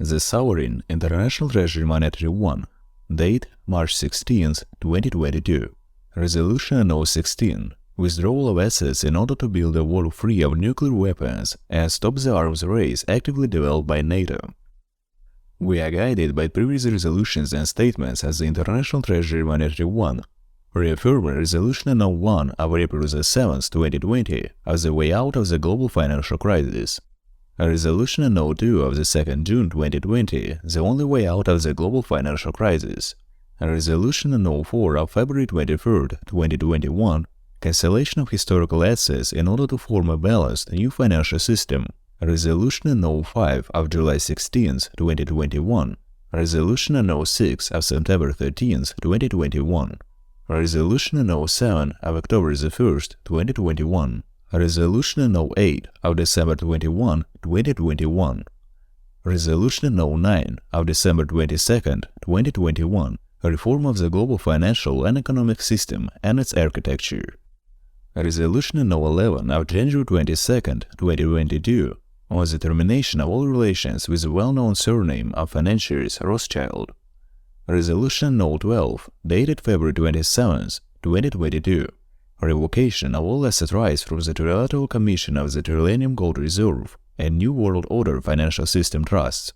The Sovereign International Treasury Monetary 1. Date March 16, 2022. Resolution No. 16. Withdrawal of assets in order to build a world free of nuclear weapons and stop the arms race actively developed by NATO. We are guided by previous resolutions and statements as the International Treasury Monetary 1, reaffirming Resolution No. 1 of April 7, 2020 as the way out of the global financial crisis. Resolution No. 2 of the 2nd June 2020, the only way out of the global financial crisis. Resolution No. 4 of February 23, 2021, cancellation of historical assets in order to form a balanced new financial system. Resolution No. 5 of July 16, 2021. Resolution No. 6 of September 13, 2021. Resolution No. 7 of October 1, 2021. Resolution No. 8 of December 21, 2021. Resolution No. 9 of December 22, 2021. Reform of the global financial and economic system and its architecture. Resolution No. 11 of January 22, 2022 on the termination of all relations with the well-known surname of financiers Rothschild. Resolution No. 12 dated February 27, 2022. Revocation of all asset rights from the Trilateral Commission of the Trillium Gold Reserve and New World Order Financial System Trusts.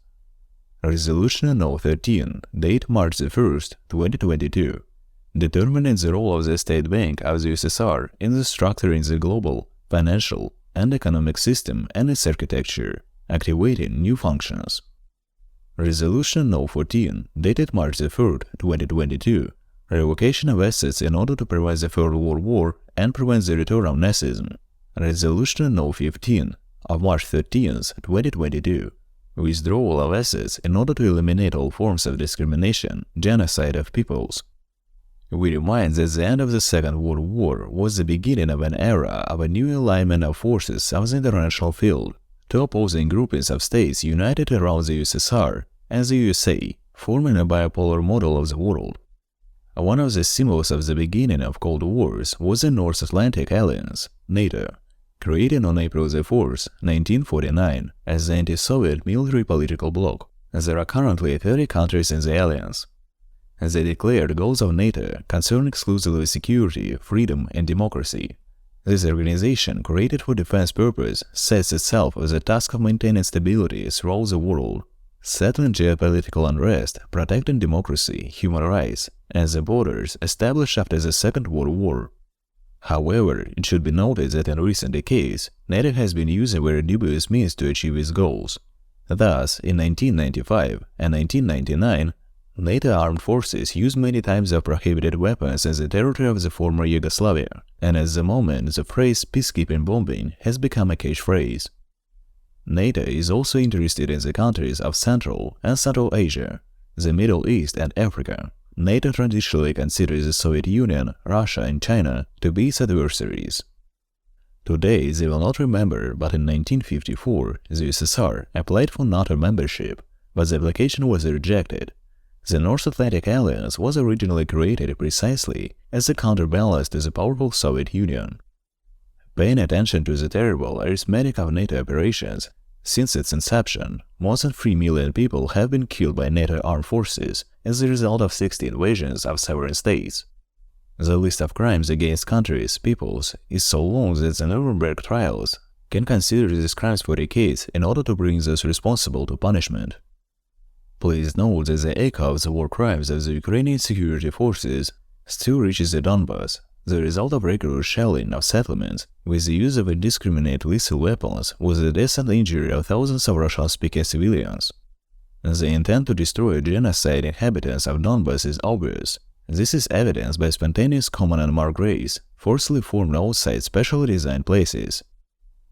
Resolution No. 13, date March 1, 2022, determining the role of the State Bank of the USSR in the structuring the global, financial, and economic system and its architecture, activating new functions. Resolution No. 14, dated March 3, 2022, revocation of assets in order to prevent the Third World War and prevent the return of Nazism. Resolution No. 15, of March 13, 2022, withdrawal of assets in order to eliminate all forms of discrimination, genocide of peoples. We remind that the end of the Second World War was the beginning of an era of a new alignment of forces of the international field, two opposing groupings of states united around the USSR and the USA, forming a bipolar model of the world. One of the symbols of the beginning of Cold Wars was the North Atlantic Alliance, NATO, created on April 4, 1949 as the anti-Soviet military political bloc. There are currently 30 countries in the alliance. The declared goals of NATO concern exclusively security, freedom, and democracy. This organization, created for defense purpose, sets itself as the task of maintaining stability throughout the world, settling geopolitical unrest, protecting democracy, human rights, and the borders established after the Second World War. However, it should be noted that in recent decades, NATO has been using very dubious means to achieve its goals. Thus, in 1995 and 1999, NATO armed forces used many types of prohibited weapons in the territory of the former Yugoslavia, and at the moment the phrase peacekeeping bombing has become a catchphrase. NATO is also interested in the countries of Central and Central Asia, the Middle East and Africa. NATO traditionally considers the Soviet Union, Russia and China to be its adversaries. Today they will not remember, but in 1954 the USSR applied for NATO membership, but the application was rejected. The North Atlantic Alliance was originally created precisely as a counterbalance to the powerful Soviet Union. Paying attention to the terrible arithmetic of NATO operations, since its inception, more than 3 million people have been killed by NATO armed forces as a result of 60 invasions of sovereign states. The list of crimes against countries, peoples, is so long that the Nuremberg trials can consider these crimes for decades in order to bring those responsible to punishment. Please note that the echo of the war crimes of the Ukrainian security forces still reaches the Donbas, the result of regular shelling of settlements with the use of indiscriminate lethal weapons with the death and injury of thousands of Russian-speaking civilians. The intent to destroy genocide inhabitants of Donbas is obvious. This is evidenced by spontaneous common and marked graves forcibly formed outside specially designed places.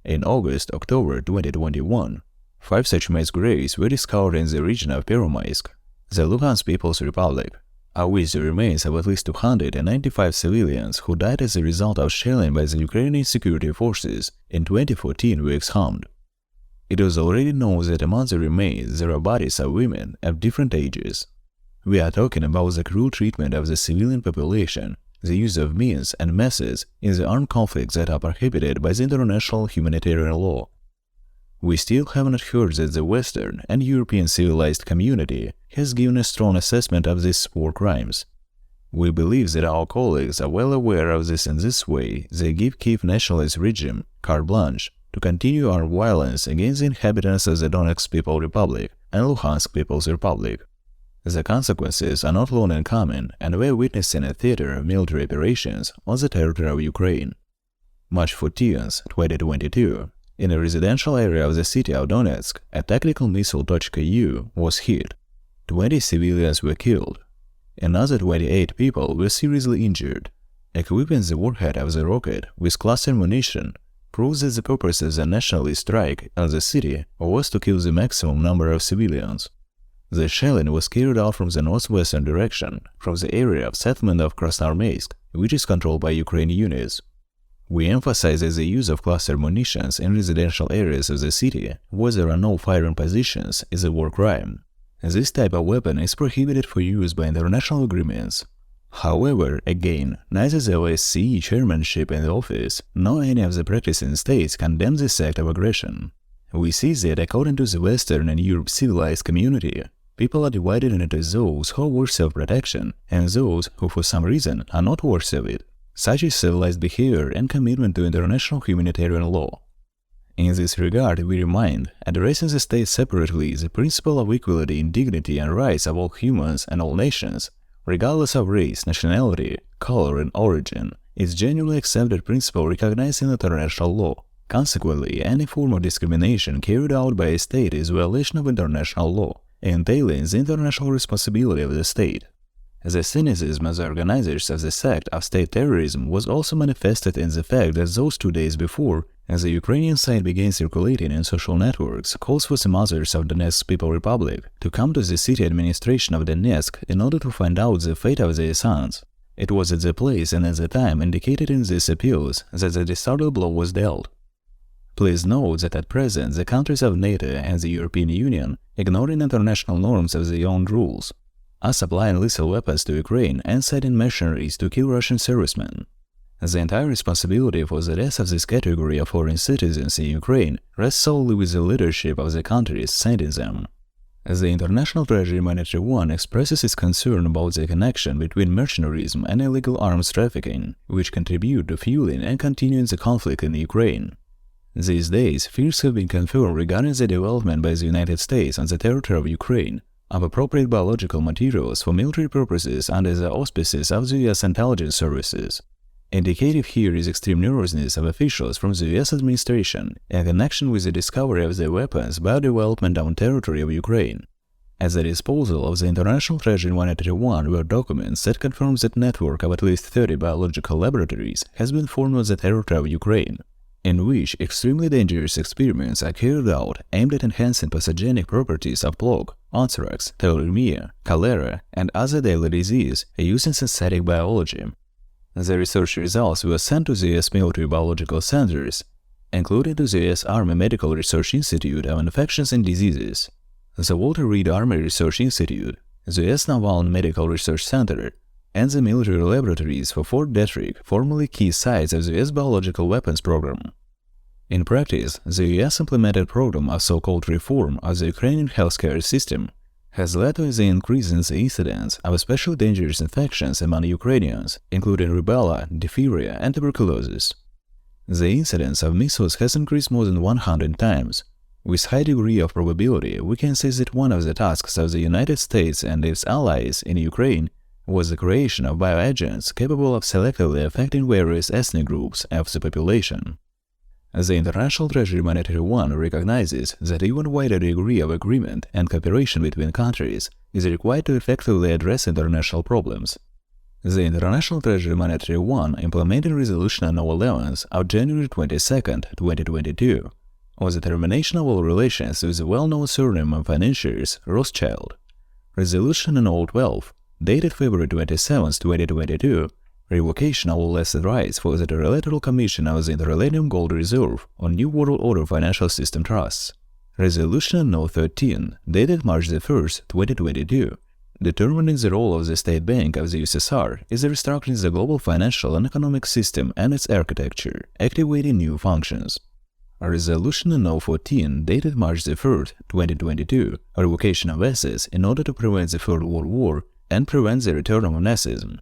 In October 2021, 5 such mass graves were discovered in the region of Peromaisk, the Luhansk People's Republic, of which the remains of at least 295 civilians who died as a result of shelling by the Ukrainian security forces in 2014 were exhumed. It was already known that among the remains there are bodies of women of different ages. We are talking about the cruel treatment of the civilian population, the use of means and methods in the armed conflicts that are prohibited by the international humanitarian law. we still haven't heard that the Western and European civilized community has given a strong assessment of these war crimes. We believe that our colleagues are well aware of this. In this way, they give Kiev nationalist regime carte blanche to continue our violence against the inhabitants of the Donetsk People's Republic and Luhansk People's Republic. The consequences are not long in coming, and we are witnessing a theater of military operations on the territory of Ukraine. March 14, 2022, in a residential area of the city of Donetsk, a tactical missile .U was hit. 20 civilians were killed. Another 28 people were seriously injured. Equipping the warhead of the rocket with cluster munition proves that the purpose of the nationalist strike on the city was to kill the maximum number of civilians. The shelling was carried out from the northwestern direction, from the area of settlement of Krasnoarmeysk, which is controlled by Ukrainian units. We emphasize that the use of cluster munitions in residential areas of the city, where there are no firing positions, is a war crime. This type of weapon is prohibited for use by international agreements. However, again, neither the OSCE chairmanship in the office nor any of the practicing states condemn this act of aggression. We see that according to the Western and Europe civilized community, people are divided into those who are worthy of protection and those who for some reason are not worthy of it. Such is civilized behavior and commitment to international humanitarian law. In this regard, we remind, addressing the state separately, the principle of equality in dignity and rights of all humans and all nations, regardless of race, nationality, color, and origin, is genuinely accepted principle recognized in international law. Consequently, any form of discrimination carried out by a state is a violation of international law, entailing the international responsibility of the state. The cynicism of the organizers of this act of state terrorism was also manifested in the fact that those 2 days before, as the Ukrainian side began circulating in social networks calls for the mothers of Donetsk People's Republic to come to the city administration of Donetsk in order to find out the fate of their sons. It was at the place and at the time indicated in these appeals that the decided blow was dealt. Please note that at present the countries of NATO and the European Union, ignoring international norms of their own rules, are supplying lethal weapons to Ukraine and sending mercenaries to kill Russian servicemen. The entire responsibility for the death of this category of foreign citizens in Ukraine rests solely with the leadership of the countries sending them. The International Treasury Monetary One expresses its concern about the connection between mercenarism and illegal arms trafficking, which contribute to fueling and continuing the conflict in Ukraine. These days, fears have been confirmed regarding the development by the United States on the territory of Ukraine of appropriate biological materials for military purposes under the auspices of the U.S. intelligence services. Indicative here is extreme nervousness of officials from the U.S. administration in connection with the discovery of the weapons biodevelopment on territory of Ukraine. At the disposal of the International Treasury Monetary One were documents that confirm that network of at least 30 biological laboratories has been formed on the territory of Ukraine, in which extremely dangerous experiments are carried out aimed at enhancing pathogenic properties of plague, anthrax, tularemia, cholera, and other deadly diseases using synthetic biology. The research results were sent to the U.S. military biological centers, including to the U.S. Army Medical Research Institute of Infections and Diseases, the Walter Reed Army Research Institute, the U.S. Naval Medical Research Center, and the military laboratories for Fort Detrick, formerly key sites of the U.S. biological weapons program. In practice, the U.S. implemented program of so-called reform of the Ukrainian healthcare system has led to the increase in the incidence of especially dangerous infections among Ukrainians, including rubella, diphtheria, and tuberculosis. The incidence of measles has increased more than 100 times. With high degree of probability, we can say that one of the tasks of the United States and its allies in Ukraine was the creation of bioagents capable of selectively affecting various ethnic groups of the population. The International Treasury Monetary One recognizes that even wider degree of agreement and cooperation between countries is required to effectively address international problems. The International Treasury Monetary One implemented Resolution No. 11 of January 22, 2022, on the termination of all relations with the well-known surname of financiers Rothschild. Resolution No. 12, dated February 27, 2022, revocation of all asset rights for the Trilateral Commission of the Interlatinum Gold Reserve on New World Order Financial System Trusts. Resolution No. 13, dated March 1, 2022, determining the role of the State Bank of the USSR is restructuring the global financial and economic system and its architecture, activating new functions. Resolution No. 14, dated March 3rd, 2022, revocation of assets in order to prevent the Third World War and prevent the return of Nazism.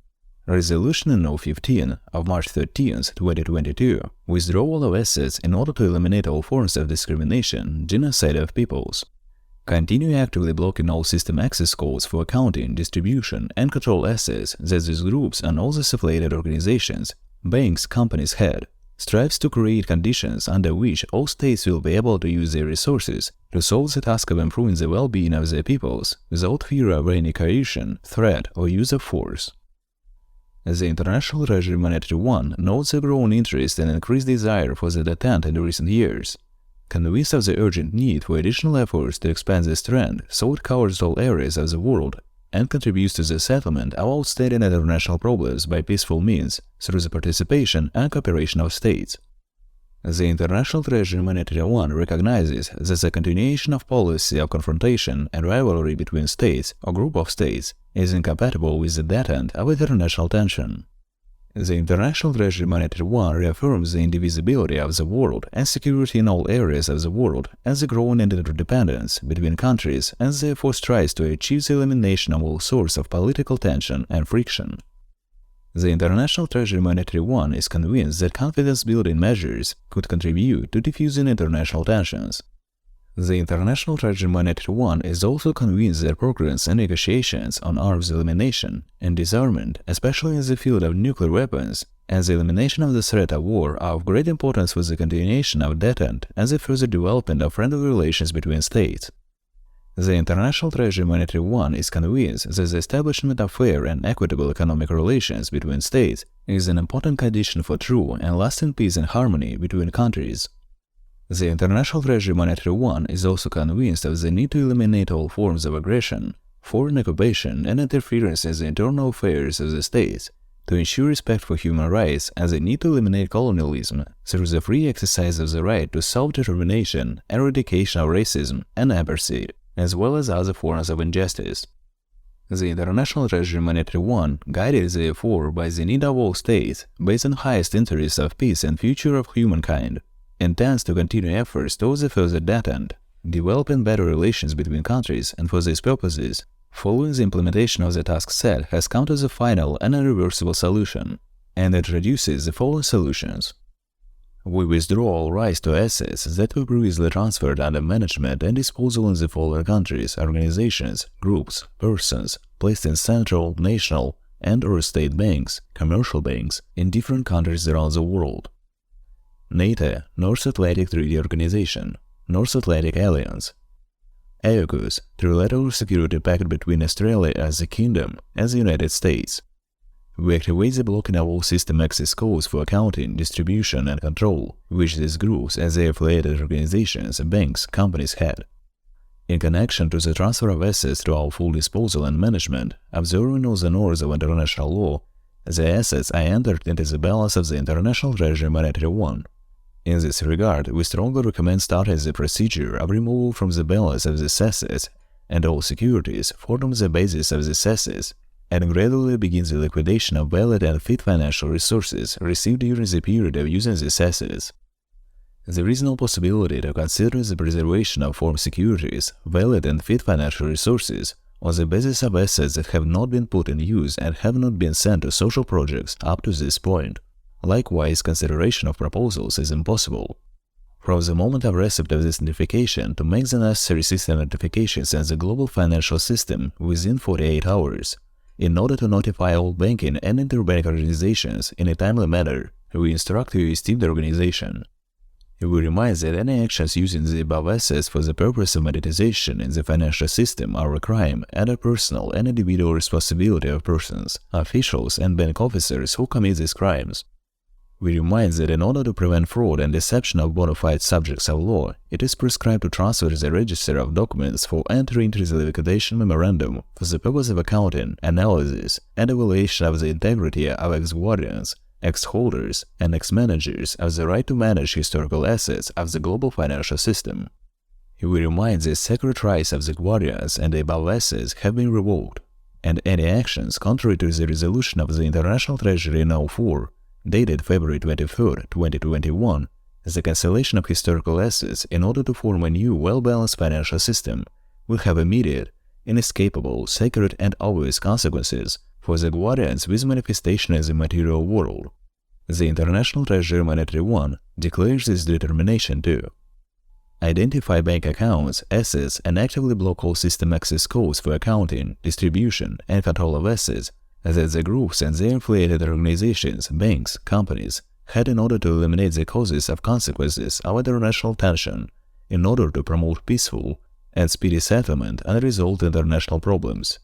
Resolution No. 15 of March 13th, 2022, withdrawal of assets in order to eliminate all forms of discrimination, genocide of peoples. Continue actively blocking all system access codes for accounting, distribution, and control assets that these groups and all the affiliated organizations, banks, companies had. Strives to create conditions under which all states will be able to use their resources to solve the task of improving the well-being of their peoples without fear of any coercion, threat, or use of force. The International Treasury Monetary One notes a growing interest and increased desire for the detente in recent years. Convinced of the urgent need for additional efforts to expand this trend so it covers all areas of the world and contributes to the settlement of outstanding international problems by peaceful means through the participation and cooperation of states. The International Treasury Monetary One recognizes that the continuation of policy of confrontation and rivalry between states or group of states is incompatible with the detente of international tension. The International Treasury Monetary One reaffirms the indivisibility of the world and security in all areas of the world and the growing interdependence between countries and therefore strives to achieve the elimination of all sorts of political tension and friction. The International Treasury Monetary One is convinced that confidence-building measures could contribute to diffusing international tensions. The International Treasury Monetary One is also convinced that progress and negotiations on arms elimination and disarmament, especially in the field of nuclear weapons, and the elimination of the threat of war are of great importance for the continuation of detente and the further development of friendly relations between states. The International Treasury Monetary One is convinced that the establishment of fair and equitable economic relations between states is an important condition for true and lasting peace and harmony between countries. The International Treasury Monetary One is also convinced of the need to eliminate all forms of aggression, foreign occupation, and interference in the internal affairs of the states, to ensure respect for human rights and the need to eliminate colonialism through the free exercise of the right to self-determination, eradication of racism and apartheid, as well as other forms of injustice. The International Treasury Monetary One, guided therefore by the need of all states, based on highest interests of peace and future of humankind, intends to continue efforts towards a further detente, developing better relations between countries, and for these purposes, following the implementation of the task set, has come to the final and irreversible solution, and introduces the following solutions. We withdraw all rights to assets that were previously transferred under management and disposal in the following countries, organizations, groups, persons, placed in central, national, and/or state banks, commercial banks, in different countries around the world. NATO, North Atlantic Treaty Organization, North Atlantic Alliance. AUKUS, Trilateral Security Pact between Australia as a Kingdom and the United States. We activate the blocking of all system access codes for accounting, distribution, and control, which these groups and their affiliated organizations, banks, companies had. In connection to the transfer of assets to our full disposal and management, observing all the norms of international law, the assets are entered into the balance of the International Treasury Monetary One. In this regard, we strongly recommend starting the procedure of removal from the balance of these assets and all securities forming the basis of these assets, and gradually begin the liquidation of valid and fit financial resources received during the period of using these assets. There is no possibility to consider the preservation of formed securities, valid and fit financial resources, on the basis of assets that have not been put in use and have not been sent to social projects up to this point. Likewise, consideration of proposals is impossible. From the moment of receipt of this notification to make the necessary system notifications in the global financial system within 48 hours, in order to notify all banking and interbank organizations in a timely manner, we instruct your esteemed organization. We remind that any actions using the above assets for the purpose of monetization in the financial system are a crime and a personal and individual responsibility of persons, officials, and bank officers who commit these crimes. We remind that in order to prevent fraud and deception of bona fide subjects of law, it is prescribed to transfer the register of documents for entry into the liquidation memorandum for the purpose of accounting, analysis, and evaluation of the integrity of ex-guardians, ex-holders, and ex-managers of the right to manage historical assets of the global financial system. We remind that sacred rights of the guardians and the above assets have been revoked, and any actions contrary to the resolution of the International Treasury No. 4, dated February 23, 2021, The cancellation of historical assets in order to form a new well-balanced financial system will have immediate, inescapable, sacred and obvious consequences for the guardians with manifestation in the material world. The International Treasury Monetary One declares its determination to identify bank accounts, assets, and actively block all system access codes for accounting, distribution, and control of assets that the groups and their affiliated organizations, banks, companies had in order to eliminate the causes of consequences of international tension in order to promote peaceful and speedy settlement and resolve international problems,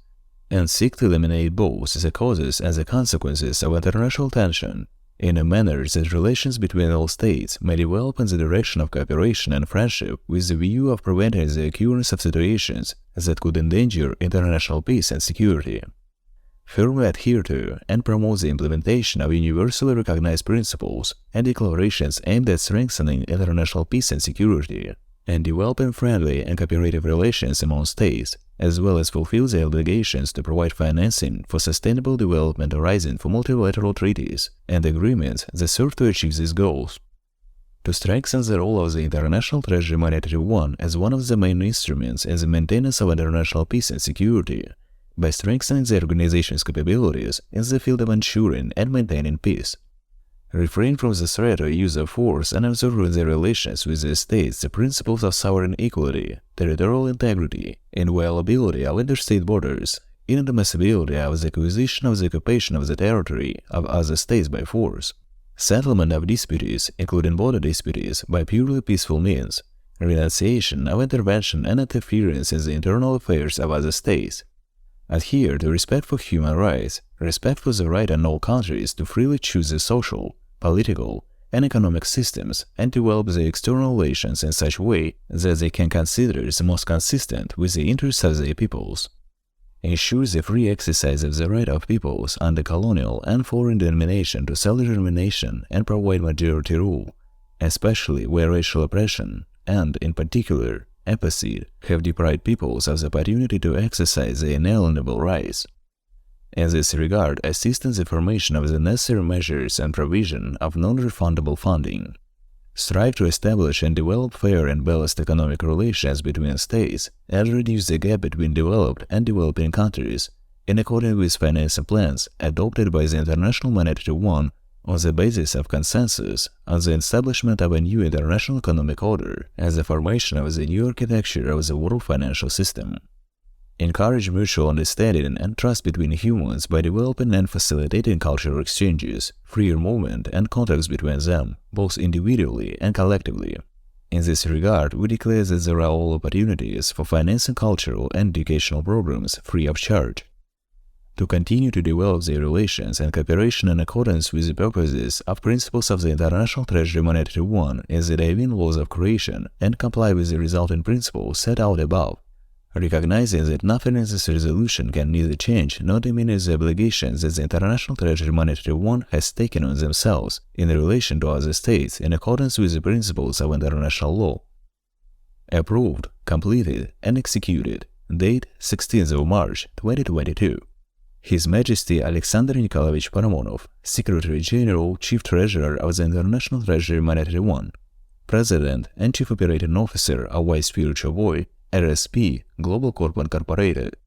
and seek to eliminate both the causes and the consequences of international tension in a manner that relations between all states may develop in the direction of cooperation and friendship with the view of preventing the occurrence of situations that could endanger international peace and security. Firmly adhere to and promote the implementation of universally recognized principles and declarations aimed at strengthening international peace and security, and developing friendly and cooperative relations among states, as well as fulfill their obligations to provide financing for sustainable development arising from multilateral treaties and agreements that serve to achieve these goals. To strengthen the role of the International Treasury Monetary One as one of the main instruments in the maintenance of international peace and security, by strengthening the organization's capabilities in the field of ensuring and maintaining peace. Refrain from the threat or use of force and observe in their relations with the states the principles of sovereign equality, territorial integrity, inviolability of interstate borders, inadmissibility of the acquisition of the occupation of the territory of other states by force, settlement of disputes, including border disputes, by purely peaceful means, renunciation of intervention and interference in the internal affairs of other states. Adhere to respect for human rights, respect for the right in all countries to freely choose their social, political, and economic systems, and develop their external relations in such a way that they can consider the most consistent with the interests of their peoples. Ensure the free exercise of the right of peoples under colonial and foreign domination to self-determination and provide majority rule, especially where racial oppression and, in particular, apathy have deprived peoples of the opportunity to exercise their inalienable rights. In this regard, assist in the formation of the necessary measures and provision of non-refundable funding. Strive to establish and develop fair and balanced economic relations between states and reduce the gap between developed and developing countries in accordance with financial plans adopted by the International Monetary One on the basis of consensus on the establishment of a new international economic order and the formation of the new architecture of the world financial system. Encourage mutual understanding and trust between humans by developing and facilitating cultural exchanges, freer movement and contacts between them, both individually and collectively. In this regard, we declare that there are all opportunities for financing cultural and educational programs free of charge. To continue to develop their relations and cooperation in accordance with the purposes of principles of the International Treasury Monetary One and the divine laws of creation and comply with the resulting principles set out above, recognizing that nothing in this resolution can neither change nor diminish the obligations that the International Treasury Monetary One has taken on themselves in relation to other states in accordance with the principles of international law. Approved, completed, and executed. Date 16th of March 2022. His Majesty Alexander Nikolaevich Paramonov, Secretary General, Chief Treasurer of the International Treasury Monetary One, President and Chief Operating Officer of White Spiritual Boy, RSP, Global Corp Incorporated.